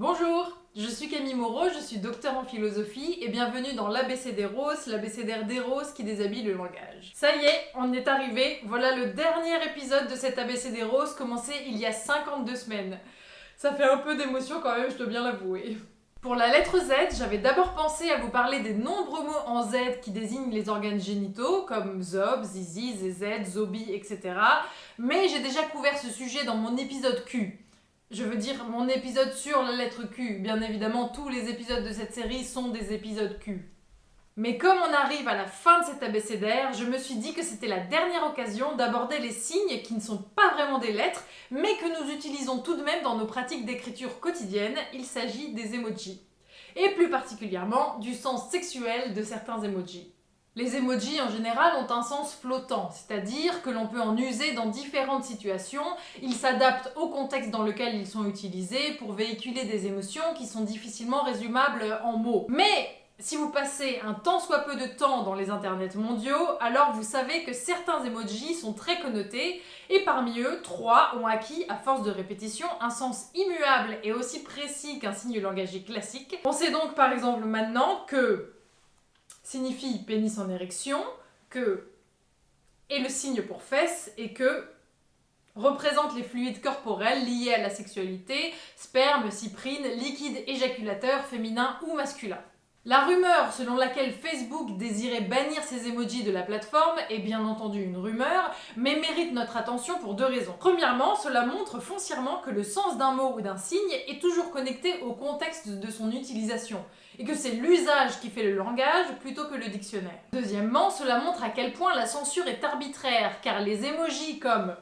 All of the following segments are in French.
Bonjour, je suis Camille Moreau, je suis docteur en philosophie et bienvenue dans l'ABCD Rose, l'abécédaire des roses qui déshabille le langage. Ça y est, on est arrivé, voilà le dernier épisode de cet ABCD Rose commencé il y a 52 semaines. Ça fait un peu d'émotion quand même, je dois bien l'avouer. Pour la lettre Z, j'avais d'abord pensé à vous parler des nombreux mots en Z qui désignent les organes génitaux, comme zob, zizi, zz, zobi, etc. Mais j'ai déjà couvert ce sujet dans mon épisode Q. Je veux dire mon épisode sur la lettre Q. Bien évidemment, tous les épisodes de cette série sont des épisodes Q. Mais comme on arrive à la fin de cet abécédaire, je me suis dit que c'était la dernière occasion d'aborder les signes qui ne sont pas vraiment des lettres, mais que nous utilisons tout de même dans nos pratiques d'écriture quotidienne. Il s'agit des emojis. Et plus particulièrement du sens sexuel de certains emojis. Les emojis en général ont un sens flottant, c'est-à-dire que l'on peut en user dans différentes situations, ils s'adaptent au contexte dans lequel ils sont utilisés pour véhiculer des émotions qui sont difficilement résumables en mots. Mais si vous passez un tant soit peu de temps dans les internets mondiaux, alors vous savez que certains emojis sont très connotés, et parmi eux, 3 ont acquis, à force de répétition, un sens immuable et aussi précis qu'un signe langagier classique. On sait donc par exemple maintenant que signifie pénis en érection, que est le signe pour fesse et que représente les fluides corporels liés à la sexualité, sperme, cyprine, liquide éjaculateur féminin ou masculin. La rumeur selon laquelle Facebook désirait bannir ces emojis de la plateforme est bien entendu une rumeur, mais mérite notre attention pour 2 raisons. Premièrement, cela montre foncièrement que le sens d'un mot ou d'un signe est toujours connecté au contexte de son utilisation, et que c'est l'usage qui fait le langage plutôt que le dictionnaire. Deuxièmement, cela montre à quel point la censure est arbitraire, car les emojis comme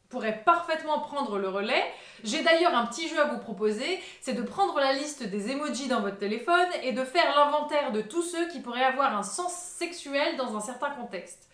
pourrait parfaitement prendre le relais. J'ai d'ailleurs un petit jeu à vous proposer, c'est de prendre la liste des emojis dans votre téléphone et de faire l'inventaire de tous ceux qui pourraient avoir un sens sexuel dans un certain contexte.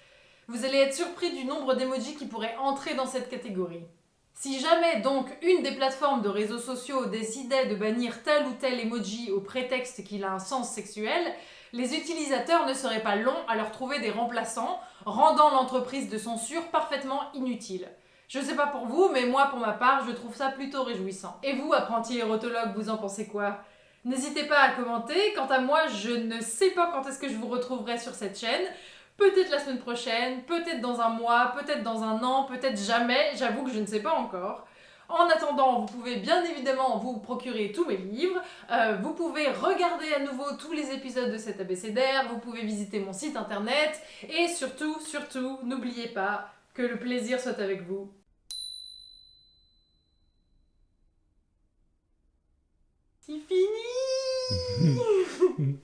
Vous allez être surpris du nombre d'emojis qui pourraient entrer dans cette catégorie. Si jamais donc une des plateformes de réseaux sociaux décidait de bannir tel ou tel emoji au prétexte qu'il a un sens sexuel, les utilisateurs ne seraient pas longs à leur trouver des remplaçants, rendant l'entreprise de censure parfaitement inutile. Je sais pas pour vous, mais moi pour ma part, je trouve ça plutôt réjouissant. Et vous, apprenti érotologue, vous en pensez quoi ? N'hésitez pas à commenter. Quant à moi, je ne sais pas quand est-ce que je vous retrouverai sur cette chaîne. Peut-être la semaine prochaine, peut-être dans un mois, peut-être dans un an, peut-être jamais, j'avoue que je ne sais pas encore. En attendant, vous pouvez bien évidemment vous procurer tous mes livres, vous pouvez regarder à nouveau tous les épisodes de cet abécédaire, vous pouvez visiter mon site internet, et surtout, n'oubliez pas que le plaisir soit avec vous. C'est fini.